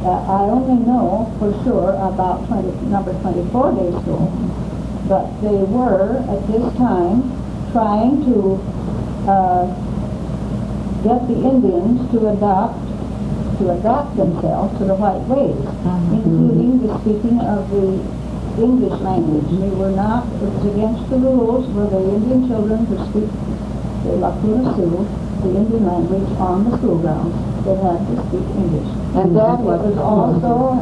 I only know for sure about number 24 day school, but they were at this time trying to get the Indians to adapt themselves to the white ways, including the speaking of the English language. They were not, it was against the rules for the Indian children to speak the Lakota Sioux, the Indian language, on the school grounds. They had to speak English. And that was also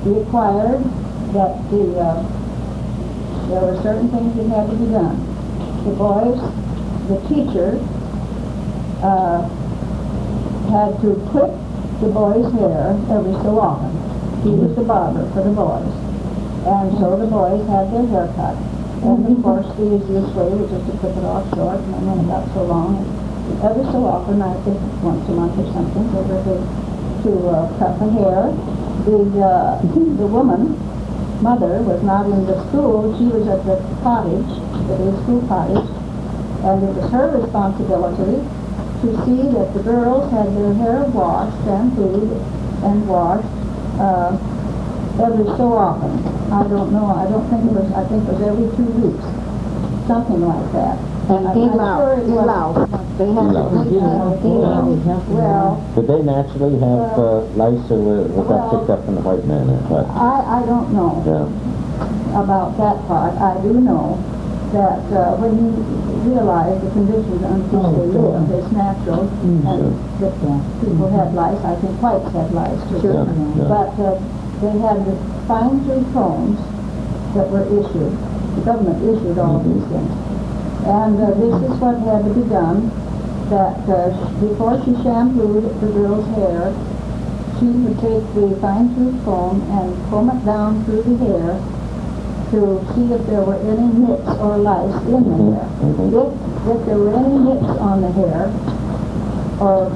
required that there were certain things that had to be done. The boys, the teacher, had to clip the boys' hair every so often. He was the barber for the boys. And so the boys had their hair cut. And of course the easiest way was just to clip it off short, and then it got so long. Every so often, I think once a month or something, they were to cut the hair. The woman, mother, was not in the school. She was at the cottage, the day school cottage, and it was her responsibility to see that the girls had their hair washed, shampooed, and washed every so often. I don't know. I don't think it was. I think it was every 2 weeks, something like that. And delouse. They had to well, did they naturally have lice, or was that picked up from the white man? Or what? I don't know about that part. I do know that when he realized the conditions under which they lived, it's natural, and that people had lice. I think whites had lice too. But they had the fine tooth combs that were issued. The government issued all these things. And this is what had to be done, that before she shampooed the girl's hair, she would take the fine tooth comb and comb it down through the hair to see if there were any nits or lice in the hair. If there were any nits on the hair, or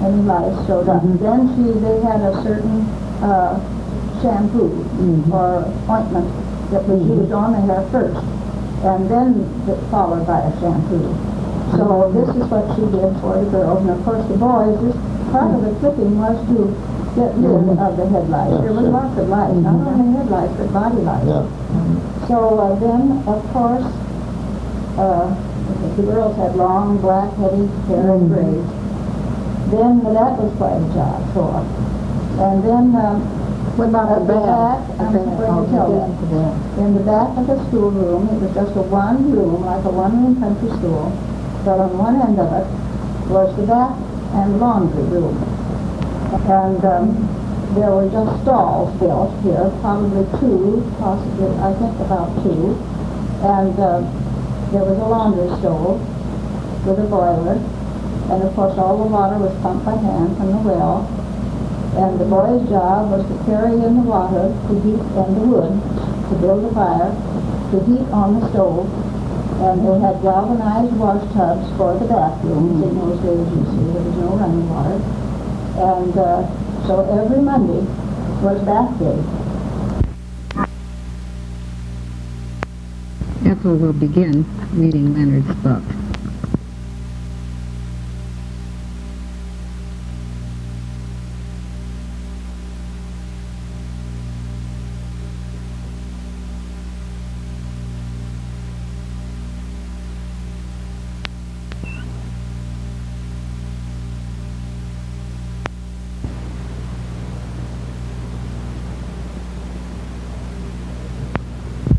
any lice showed up, then they had a certain shampoo or ointment that was used on the hair first, and then followed by a shampoo. So this is what she did for the girls. And of course the boys, this part of the clipping was to get rid of the head lice. There was lots of lice, not only head lice, but body lice. So then, of course, the girls had long, black, heavy hair and braids. Then that was quite a job for them. And then what about the back? I'm going to tell you. In the back of the schoolroom, it was just a one room, like a one-room country school, but on one end of it was the bath and laundry room. And there were just stalls built here, probably 2, possibly, I think about 2. And there was a laundry stove with a boiler. And of course all the water was pumped by hand from the well. And the boys' job was to carry in the water to heat, and the wood to build a fire, to heat on the stove. And they had galvanized wash tubs for the bathrooms. In those days, you see, there was no running water. And so every Monday was bath day. Ethel will begin reading Leonard's book.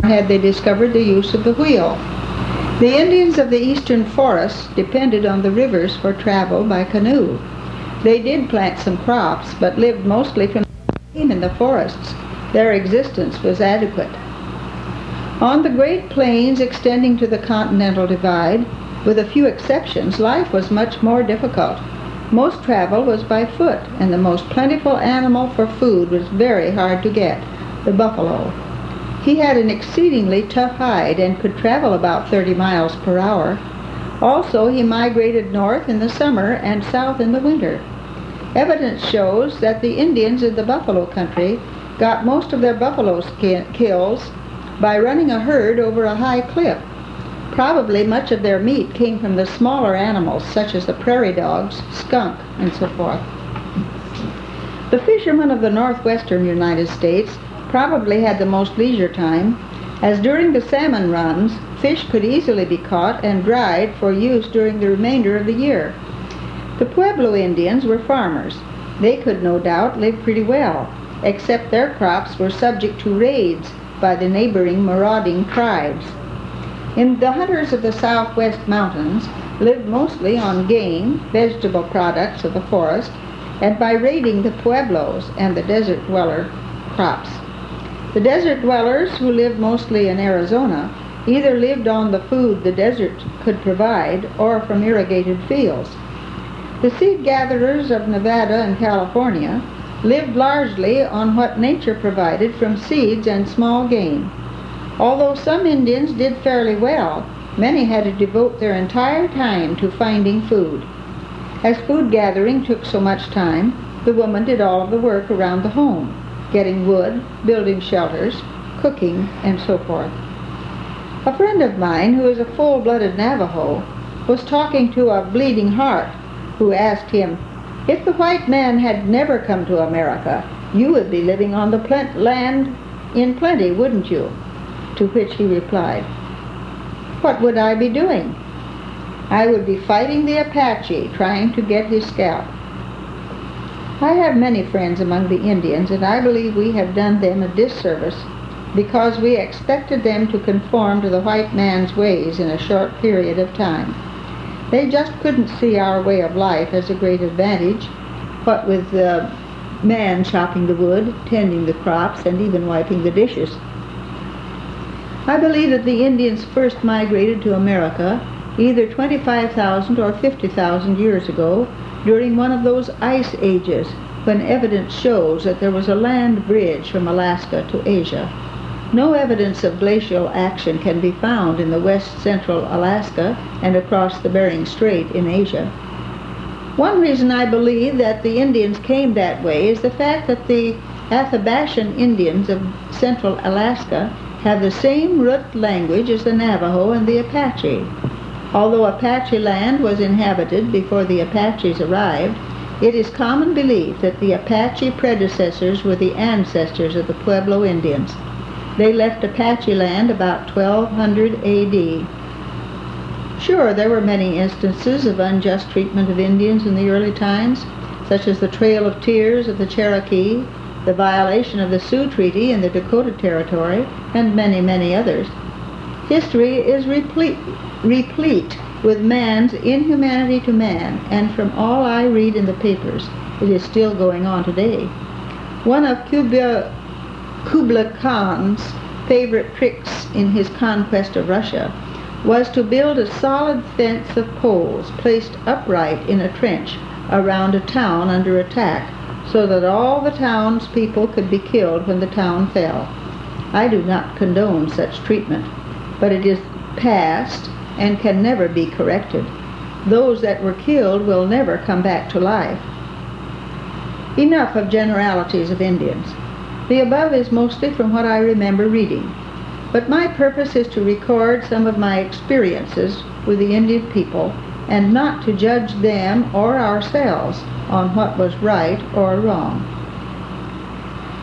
Had they discovered the use of the wheel. The Indians of the eastern forests depended on the rivers for travel by canoe. They did plant some crops, but lived mostly from game in the forests. Their existence was adequate. On the great plains extending to the continental divide, with a few exceptions, life was much more difficult. Most travel was by foot, and the most plentiful animal for food was very hard to get, the buffalo. He had an exceedingly tough hide and could travel about 30 miles per hour. Also, he migrated north in the summer and south in the winter. Evidence shows that the Indians in the buffalo country got most of their buffalo kills by running a herd over a high cliff. Probably much of their meat came from the smaller animals, such as the prairie dogs, skunk, and so forth. The fishermen of the northwestern United States probably had the most leisure time, as during the salmon runs, fish could easily be caught and dried for use during the remainder of the year. The Pueblo Indians were farmers. They could no doubt live pretty well, except their crops were subject to raids by the neighboring marauding tribes. The hunters of the southwest mountains lived mostly on game, vegetable products of the forest, and by raiding the Pueblos and the desert dweller crops. The desert dwellers, who lived mostly in Arizona, either lived on the food the desert could provide or from irrigated fields. The seed gatherers of Nevada and California lived largely on what nature provided from seeds and small game. Although some Indians did fairly well, many had to devote their entire time to finding food. As food gathering took so much time, the woman did all of the work around the home, getting wood, building shelters, cooking, and so forth. A friend of mine, who is a full-blooded Navajo, was talking to a bleeding heart, who asked him, "If the white man had never come to America, you would be living on the land in plenty, wouldn't you?" To which he replied, "What would I be doing? I would be fighting the Apache, trying to get his scalp." I have many friends among the Indians, and I believe we have done them a disservice because we expected them to conform to the white man's ways in a short period of time. They just couldn't see our way of life as a great advantage, what with the man chopping the wood, tending the crops, and even wiping the dishes. I believe that the Indians first migrated to America either 25,000 or 50,000 years ago during one of those ice ages when evidence shows that there was a land bridge from Alaska to Asia. No evidence of glacial action can be found in the west-central Alaska and across the Bering Strait in Asia. One reason I believe that the Indians came that way is the fact that the Athabascan Indians of central Alaska have the same root language as the Navajo and the Apache. Although Apache land was inhabited before the Apaches arrived, it is common belief that the Apache predecessors were the ancestors of the Pueblo Indians. They left Apache land about 1200 A.D. Sure, there were many instances of unjust treatment of Indians in the early times, such as the Trail of Tears of the Cherokee, the violation of the Sioux Treaty in the Dakota Territory, and many, many others. History is replete with man's inhumanity to man, and from all I read in the papers, it is still going on today. One of Kublai Khan's favorite tricks in his conquest of Russia was to build a solid fence of poles placed upright in a trench around a town under attack, so that all the townspeople could be killed when the town fell. I do not condone such treatment, but it is past and can never be corrected. Those that were killed will never come back to life. Enough of generalities of Indians. The above is mostly from what I remember reading, but my purpose is to record some of my experiences with the Indian people and not to judge them or ourselves on what was right or wrong.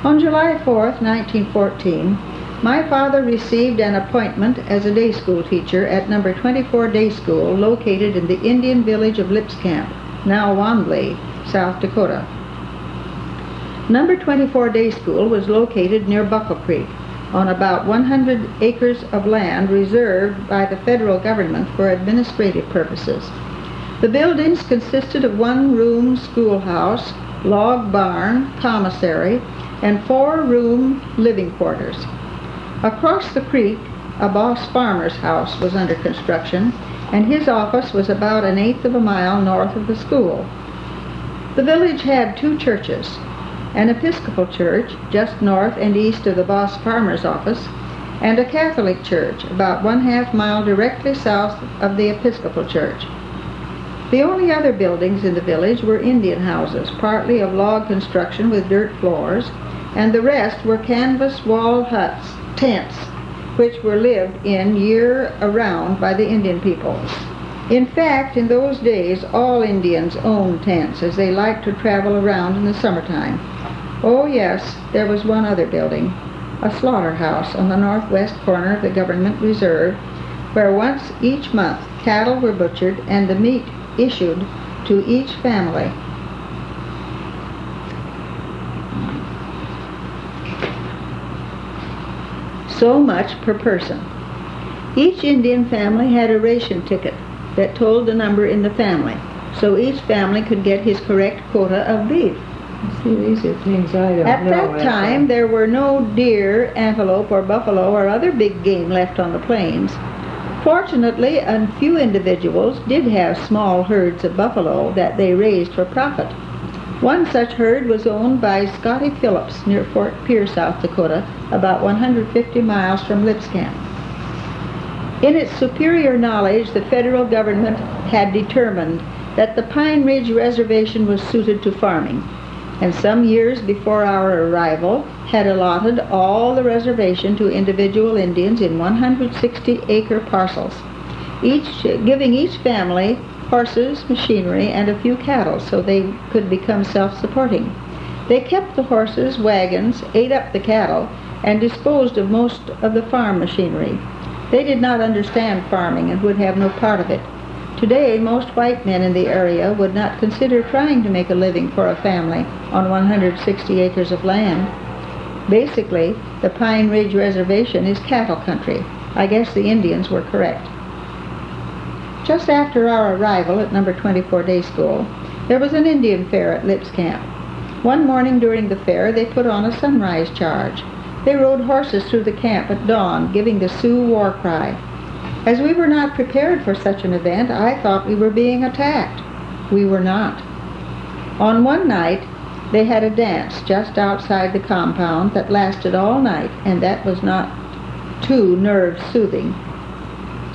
On July 4th, 1914, my father received an appointment as a day school teacher at number 24 Day School located in the Indian village of Lipscamp, now Wanley, South Dakota. Number 24 Day School was located near Buckle Creek on about 100 acres of land reserved by the federal government for administrative purposes. The buildings consisted of one-room schoolhouse, log barn, commissary, and 4-room living quarters. Across the creek, a boss farmer's house was under construction, and his office was about 1/8 of a mile north of the school. The village had 2 churches, an Episcopal church just north and east of the boss farmer's office, and a Catholic church about 1/2 mile directly south of the Episcopal church. The only other buildings in the village were Indian houses, partly of log construction with dirt floors, and the rest were canvas wall huts, tents, which were lived in year-around by the Indian people. In fact, in those days, all Indians owned tents, as they liked to travel around in the summertime. Oh yes, there was one other building, a slaughterhouse on the northwest corner of the government reserve, where once each month cattle were butchered and the meat issued to each family. So much per person. Each Indian family had a ration ticket that told the number in the family, so each family could get his correct quota of beef. See, these are things I don't know. At that time, there were no deer, antelope, or buffalo, or other big game left on the plains. Fortunately, a few individuals did have small herds of buffalo that they raised for profit. One such herd was owned by Scotty Phillips near Fort Pierce, South Dakota, about 150 miles from Lipscamp. In its superior knowledge, the federal government had determined that the Pine Ridge Reservation was suited to farming, and some years before our arrival had allotted all the reservation to individual Indians in 160-acre parcels, giving each family horses, machinery, and a few cattle so they could become self-supporting. They kept the horses, wagons, ate up the cattle, and disposed of most of the farm machinery. They did not understand farming and would have no part of it. Today, most white men in the area would not consider trying to make a living for a family on 160 acres of land. Basically, the Pine Ridge Reservation is cattle country. I guess the Indians were correct. Just after our arrival at number 24 day school, there was an Indian fair at Lipscamp. One morning during the fair, they put on a sunrise charge. They rode horses through the camp at dawn, giving the Sioux war cry. As we were not prepared for such an event, I thought we were being attacked. We were not. On one night, they had a dance just outside the compound that lasted all night, and that was not too nerve-soothing.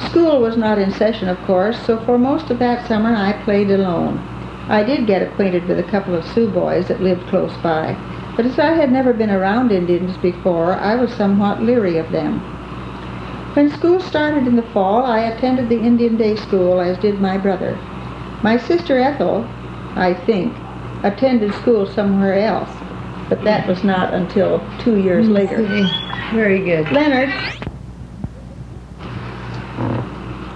School was not in session, of course, so for most of that summer I played alone. I did get acquainted with a couple of Sioux boys that lived close by, but as I had never been around Indians before, I was somewhat leery of them. When school started in the fall, I attended the Indian Day School, as did my brother. My sister Ethel, I think, attended school somewhere else, but that was not until 2 years later. Very good. Leonard.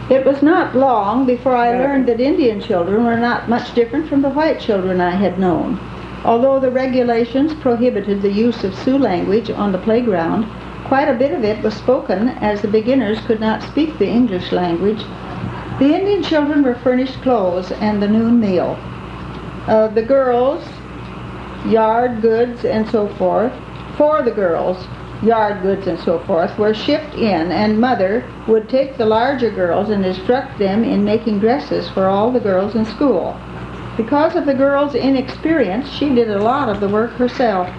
It was not long before I learned that Indian children were not much different from the white children I had known. Although the regulations prohibited the use of Sioux language on the playground, quite a bit of it was spoken, as the beginners could not speak the English language. The Indian children were furnished clothes and the noon meal. The girls, yard goods and so forth, for the girls, yard goods and so forth, were shipped in, and Mother would take the larger girls and instruct them in making dresses for all the girls in school. Because of the girls' inexperience, she did a lot of the work herself.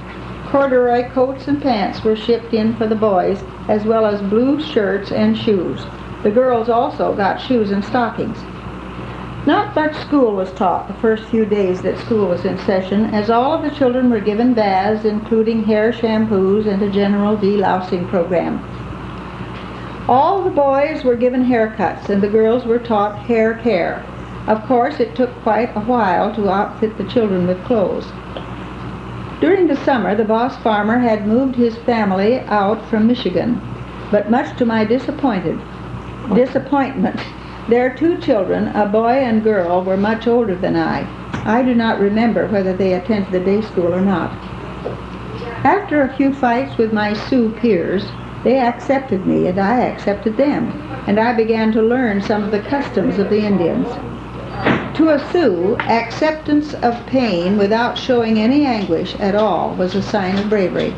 Corduroy coats and pants were shipped in for the boys, as well as blue shirts and shoes. The girls also got shoes and stockings. Not much school was taught the first few days that school was in session, as all of the children were given baths, including hair shampoos and a general delousing program. All the boys were given haircuts, and the girls were taught hair care. Of course, it took quite a while to outfit the children with clothes. During the summer, the boss farmer had moved his family out from Michigan, but much to my disappointment, their 2 children, a boy and girl, were much older than I. I do not remember whether they attended the day school or not. After a few fights with my Sioux peers, they accepted me and I accepted them, and I began to learn some of the customs of the Indians. To a Sioux, acceptance of pain without showing any anguish at all was a sign of bravery.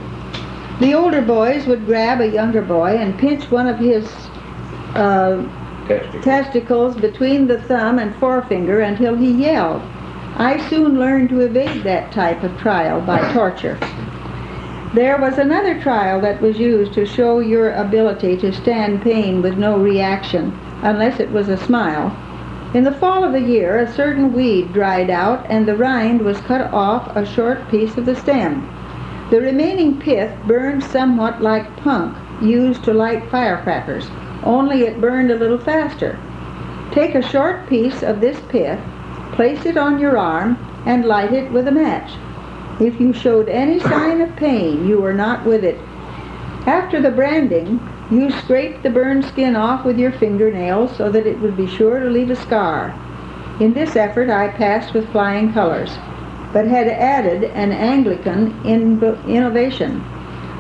The older boys would grab a younger boy and pinch one of his testicles between the thumb and forefinger until he yelled. I soon learned to evade that type of trial by torture. There was another trial that was used to show your ability to stand pain with no reaction, unless it was a smile. In the fall of the year, a certain weed dried out and the rind was cut off a short piece of the stem. The remaining pith burned somewhat like punk used to light firecrackers, only it burned a little faster. Take a short piece of this pith, place it on your arm, and light it with a match. If you showed any sign of pain, you were not with it. After the branding, you scraped the burned skin off with your fingernails so that it would be sure to leave a scar. In this effort I passed with flying colors, but had added an Anglican innovation.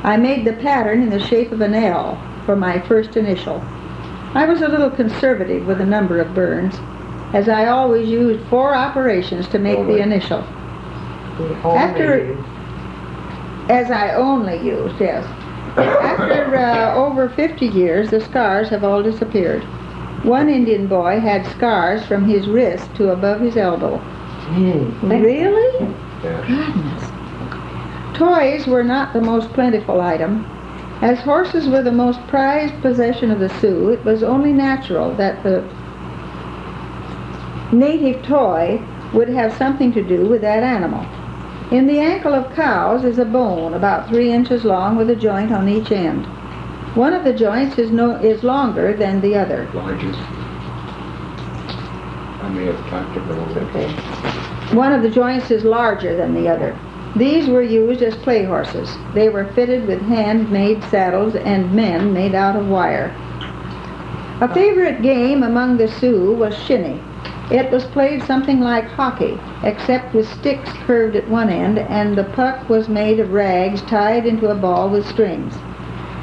I made the pattern in the shape of an L for my first initial. I was a little conservative with the number of burns, as I always used 4 operations to make the initial. As I only used, yes. After over 50 years, the scars have all disappeared. One Indian boy had scars from his wrist to above his elbow. Really? Goodness. Toys were not the most plentiful item. As horses were the most prized possession of the Sioux, it was only natural that the native toy would have something to do with that animal. In the ankle of cows is a bone about 3 inches long with a joint on each end. One of the joints is longer than the other. Largest. I may have talked about it. Okay. One of the joints is larger than the other. These were used as play horses. They were fitted with hand-made saddles and men made out of wire. A favorite game among the Sioux was shinny. It was played something like hockey, except with sticks curved at one end, and the puck was made of rags tied into a ball with strings.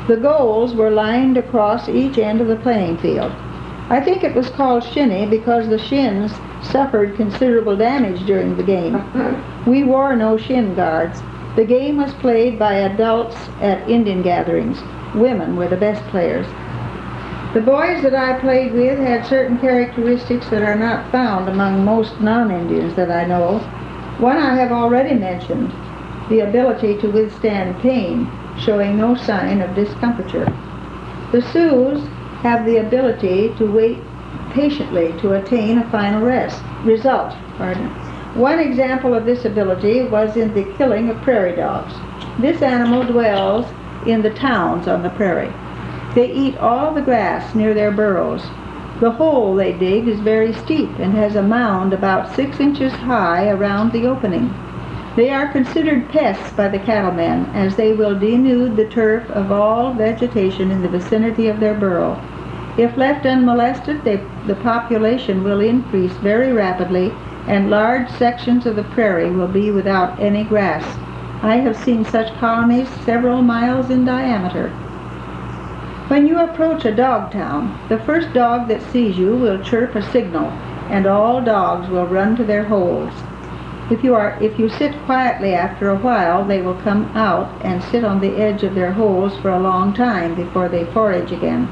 The goals were lined across each end of the playing field. I think it was called shinny because the shins suffered considerable damage during the game. We wore no shin guards. The game was played by adults at Indian gatherings. Women were the best players. The boys that I played with had certain characteristics that are not found among most non-Indians that I know. One I have already mentioned, the ability to withstand pain, showing no sign of discomfiture. The Sioux have the ability to wait patiently to attain a final result. One example of this ability was in the killing of prairie dogs. This animal dwells in the towns on the prairie. They eat all the grass near their burrows. The hole they dig is very steep and has a mound about 6 inches high around the opening. They are considered pests by the cattlemen, as they will denude the turf of all vegetation in the vicinity of their burrow. If left unmolested, the population will increase very rapidly, and large sections of the prairie will be without any grass. I have seen such colonies several miles in diameter. When you approach a dog town, the first dog that sees you will chirp a signal, and all dogs will run to their holes. If you sit quietly after a while, they will come out and sit on the edge of their holes for a long time before they forage again.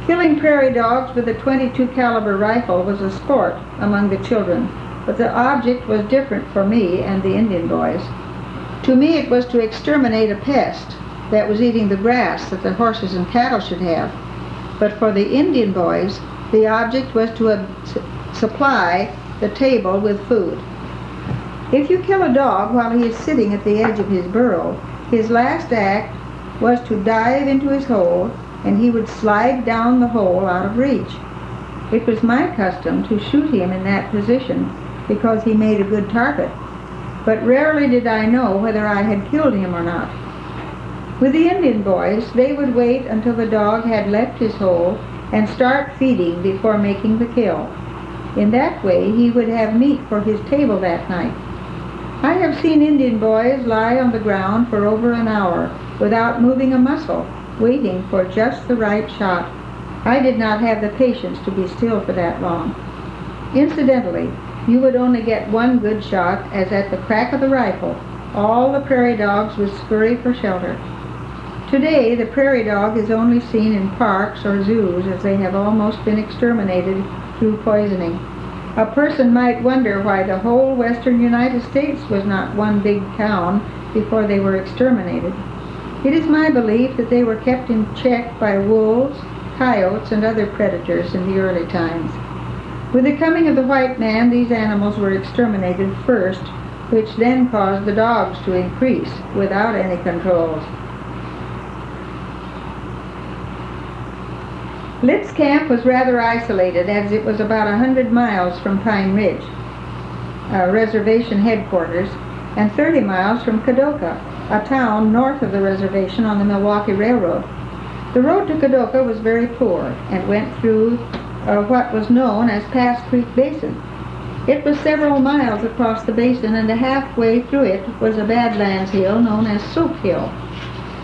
Killing prairie dogs with a .22 caliber rifle was a sport among the children, but the object was different for me and the Indian boys. To me it was to exterminate a pest that was eating the grass that the horses and cattle should have. But for the Indian boys, the object was to supply the table with food. If you kill a dog while he is sitting at the edge of his burrow, his last act was to dive into his hole, and he would slide down the hole out of reach. It was my custom to shoot him in that position because he made a good target, but rarely did I know whether I had killed him or not. With the Indian boys, they would wait until the dog had left his hole and start feeding before making the kill. In that way, he would have meat for his table that night. I have seen Indian boys lie on the ground for over an hour without moving a muscle, waiting for just the right shot. I did not have the patience to be still for that long. Incidentally, you would only get one good shot, as at the crack of the rifle, all the prairie dogs would scurry for shelter. Today, the prairie dog is only seen in parks or zoos, as they have almost been exterminated through poisoning. A person might wonder why the whole western United States was not one big town before they were exterminated. It is my belief that they were kept in check by wolves, coyotes, and other predators in the early times. With the coming of the white man, these animals were exterminated first, which then caused the dogs to increase without any controls. Litt's camp was rather isolated, as it was about 100 miles from Pine Ridge, reservation headquarters, and 30 miles from Kadoka, a town north of the reservation on the Milwaukee Railroad. The road to Kadoka was very poor and went through what was known as Pass Creek Basin. It was several miles across the basin, and halfway through it was a Badlands hill known as Soap Hill.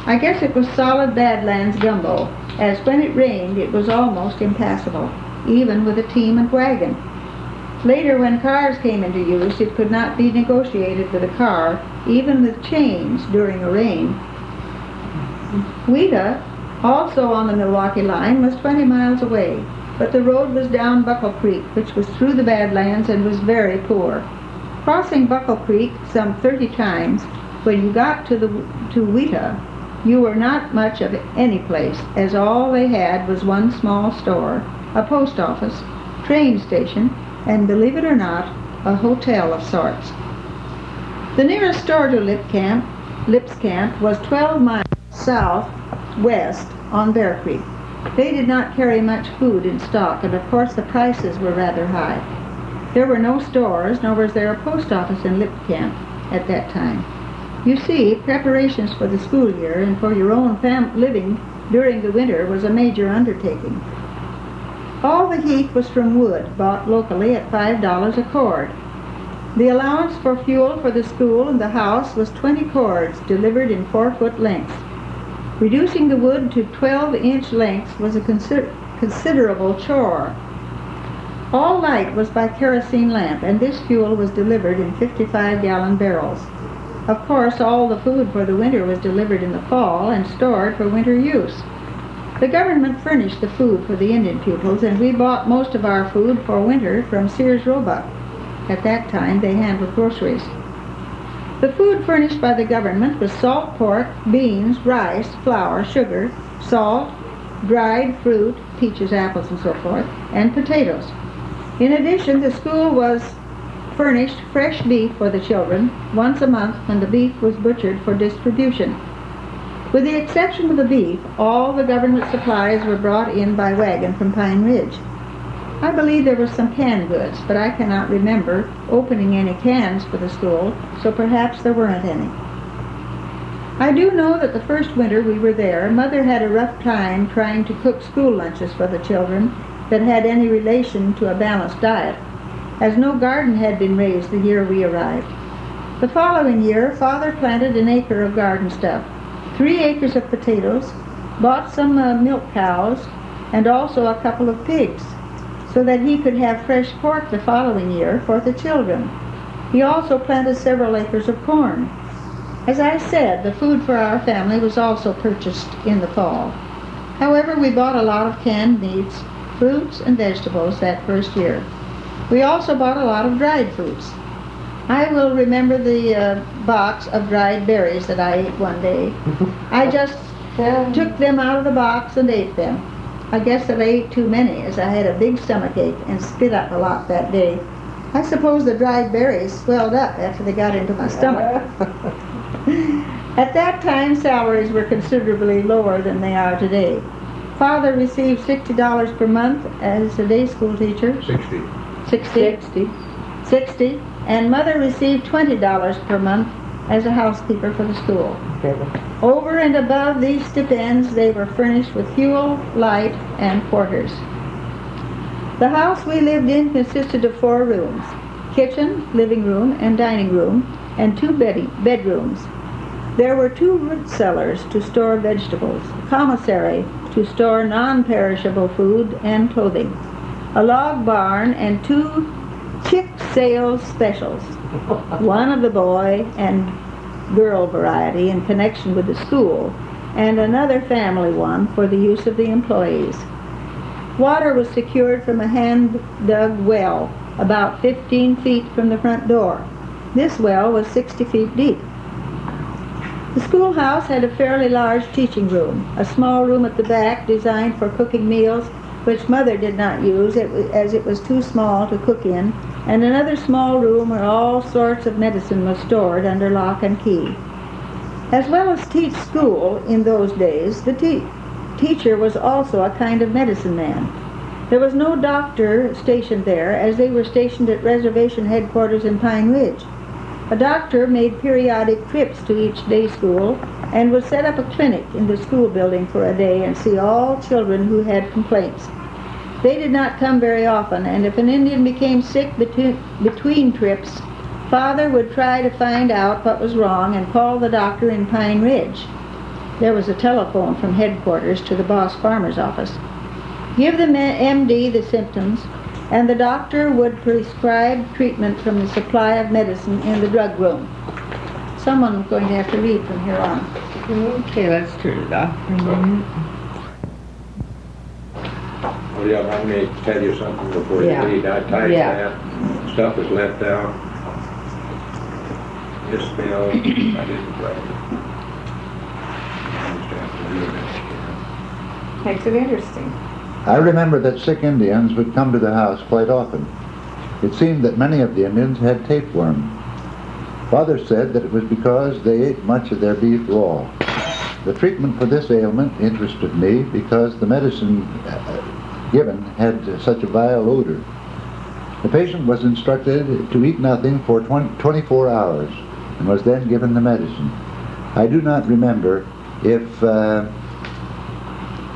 I guess it was solid Badlands gumbo, as when it rained it was almost impassable, even with a team and wagon. Later, when cars came into use, it could not be negotiated with a car, even with chains, during a rain. Wheata, also on the Milwaukee line, was 20 miles away, but the road was down Buckle Creek, which was through the Badlands and was very poor. Crossing Buckle Creek some 30 times, when you got to Wheata, you were not much of any place, as all they had was one small store, a post office, train station, and, believe it or not, a hotel of sorts. The nearest store to Lips Camp was 12 miles southwest on Bear Creek. They did not carry much food in stock, and of course the prices were rather high. There were no stores, nor was there a post office in Lip Camp at that time. You see, preparations for the school year and for your own living during the winter was a major undertaking. All the heat was from wood, bought locally at $5 a cord. The allowance for fuel for the school and the house was 20 cords delivered in 4-foot lengths. Reducing the wood to 12-inch lengths was a considerable chore. All light was by kerosene lamp, and this fuel was delivered in 55-gallon barrels. Of course, all the food for the winter was delivered in the fall and stored for winter use. The government furnished the food for the Indian pupils, and we bought most of our food for winter from Sears Roebuck. At that time, they handled groceries. The food furnished by the government was salt pork, beans, rice, flour, sugar, salt, dried fruit, peaches, apples, and so forth, and potatoes. In addition, the school was furnished fresh beef for the children once a month when the beef was butchered for distribution. With the exception of the beef, all the government supplies were brought in by wagon from Pine Ridge. I believe there were some canned goods, but I cannot remember opening any cans for the school, so perhaps there weren't any. I do know that the first winter we were there, Mother had a rough time trying to cook school lunches for the children that had any relation to a balanced diet, as no garden had been raised the year we arrived. The following year, Father planted an acre of garden stuff, 3 acres of potatoes, bought some milk cows, and also a couple of pigs, so that he could have fresh pork the following year for the children. He also planted several acres of corn. As I said, the food for our family was also purchased in the fall. However, we bought a lot of canned meats, fruits, and vegetables that first year. We also bought a lot of dried fruits. I will remember the box of dried berries that I ate one day. I just took them out of the box and ate them. I guess that I ate too many, as I had a big stomachache and spit up a lot that day. I suppose the dried berries swelled up after they got into my stomach. At that time, salaries were considerably lower than they are today. Father received $60 per month as a day school teacher. 60. And Mother received $20 per month as a housekeeper for the school. Over and above these stipends, they were furnished with fuel, light, and quarters. The house we lived in consisted of 4 rooms: kitchen, living room, and dining room, and 2 bedrooms. There were 2 root cellars to store vegetables, a commissary to store non-perishable food and clothing, a log barn, and 2 chick sales specials, one of the boy and girl variety in connection with the school, and another family one for the use of the employees. Water was secured from a hand-dug well about 15 feet from the front door. This well was 60 feet deep. The schoolhouse had a fairly large teaching room, a small room at the back designed for cooking meals, which Mother did not use as it was too small to cook in, and another small room where all sorts of medicine was stored under lock and key. As well as teach school in those days, the teacher was also a kind of medicine man. There was no doctor stationed there, as they were stationed at reservation headquarters in Pine Ridge. A doctor made periodic trips to each day school and would set up a clinic in the school building for a day and see all children who had complaints. They did not come very often, and if an Indian became sick between trips, Father would try to find out what was wrong and call the doctor in Pine Ridge. There was a telephone from headquarters to the boss farmer's office. Give the MD the symptoms, and the doctor would prescribe treatment from the supply of medicine in the drug room. Someone's going to have to read from here on. Okay, let's turn it off for a minute. Well, yeah, let me tell you something before you Yeah. read. I typed Yeah. that. Stuff is left out. This bill, I didn't write it. I just have to read it. Makes it interesting. I remember that sick Indians would come to the house quite often. It seemed that many of the Indians had tapeworm. Father said that it was because they ate much of their beef raw. The treatment for this ailment interested me because the medicine given had such a vile odor. The patient was instructed to eat nothing for 24 hours and was then given the medicine. I do not remember if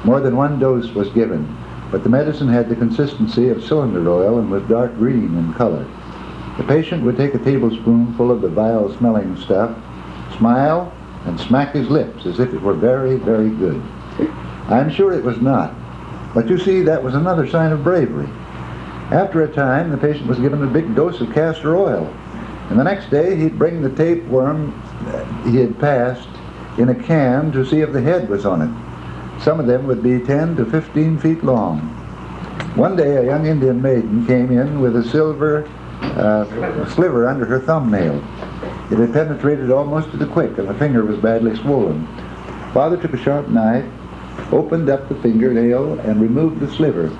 more than one dose was given, but the medicine had the consistency of cylinder oil and was dark green in color. The patient would take a tablespoonful of the vile-smelling stuff, smile, and smack his lips as if it were very, very good. I'm sure it was not, but you see, that was another sign of bravery. After a time, the patient was given a big dose of castor oil, and the next day he'd bring the tapeworm he had passed in a can to see if the head was on it. Some of them would be 10 to 15 feet long. One day a young Indian maiden came in with a silver sliver under her thumbnail. It had penetrated almost to the quick and the finger was badly swollen. Father took a sharp knife, opened up the fingernail and removed the sliver,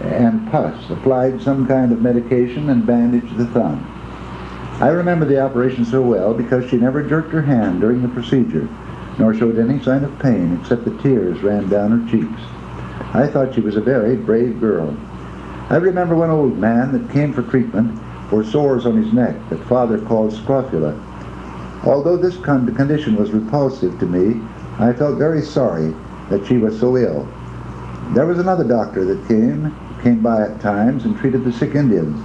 and pus, applied some kind of medication and bandaged the thumb. I remember the operation so well because she never jerked her hand during the procedure, nor showed any sign of pain except that tears ran down her cheeks. I thought she was a very brave girl. I remember one old man that came for treatment for sores on his neck that Father called scrofula. Although this condition was repulsive to me, I felt very sorry that she was so ill. There was another doctor that came by at times and treated the sick Indians.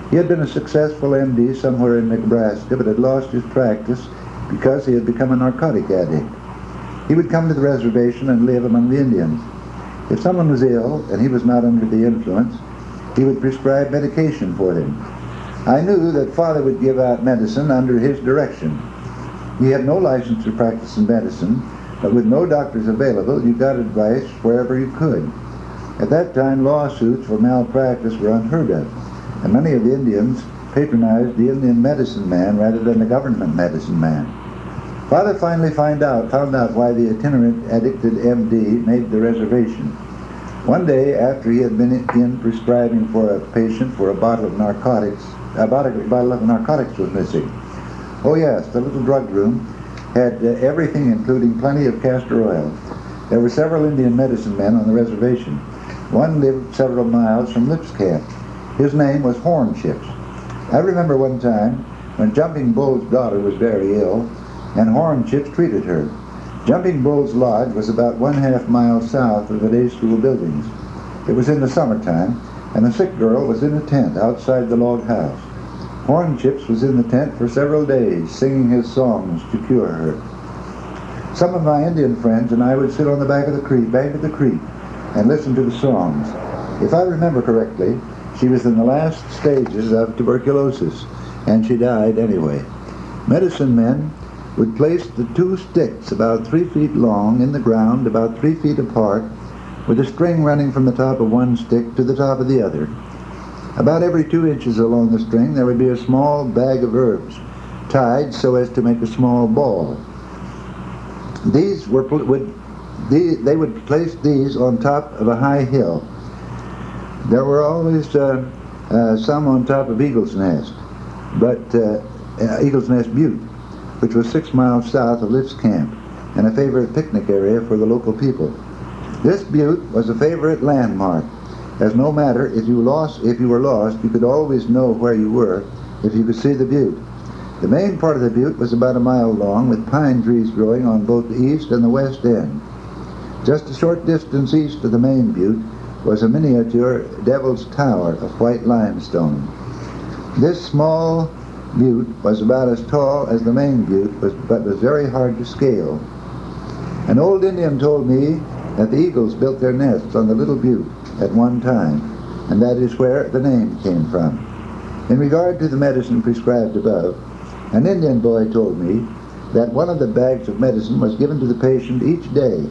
He had been a successful MD somewhere in Nebraska, but had lost his practice because he had become a narcotic addict. He would come to the reservation and live among the Indians. If someone was ill and he was not under the influence, he would prescribe medication for them. I knew that Father would give out medicine under his direction. He had no license to practice in medicine, but with no doctors available, you got advice wherever you could. At that time, lawsuits for malpractice were unheard of, and many of the Indians patronized the Indian medicine man rather than the government medicine man. Father finally found out why the itinerant addicted MD made the reservation. One day, after he had been in prescribing for a patient for a bottle of narcotics was missing. Oh yes, the little drug room had everything, including plenty of castor oil. There were several Indian medicine men on the reservation. One lived several miles from Lip's camp. His name was Horn Chips. I remember one time when Jumping Bull's daughter was very ill, and Horn Chips treated her. Jumping Bull's lodge was about 1/2 mile south of the day school buildings. It was in the summertime, and the sick girl was in a tent outside the log house. Horn Chips was in the tent for several days, singing his songs to cure her. Some of my Indian friends and I would sit on the bank of the creek, and listen to the songs. If I remember correctly, she was in the last stages of tuberculosis, and she died anyway. Medicine men would place the two sticks about 3 feet long in the ground about 3 feet apart, with a string running from the top of one stick to the top of the other. About every 2 inches along the string there would be a small bag of herbs, tied so as to make a small ball. They would place these on top of a high hill. There were always some on top of Eagle's Nest, Eagle's Nest Butte, which was 6 miles south of Lift's camp and a favorite picnic area for the local people. This butte was a favorite landmark, as no matter if you were lost, you could always know where you were if you could see the butte. The main part of the butte was about a mile long, with pine trees growing on both the east and the west end. Just a short distance east of the main butte was a miniature Devil's Tower of white limestone. This small butte was about as tall as the main butte, but was very hard to scale. An old Indian told me that the eagles built their nests on the little butte at one time, and that is where the name came from. In regard to the medicine prescribed above, an Indian boy told me that one of the bags of medicine was given to the patient each day,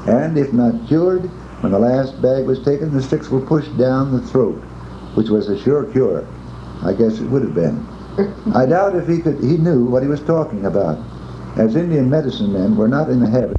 and if not cured, when the last bag was taken, the sticks were pushed down the throat, which was a sure cure. I guess it would have been. I doubt if he knew what he was talking about, as Indian medicine men were not in the habit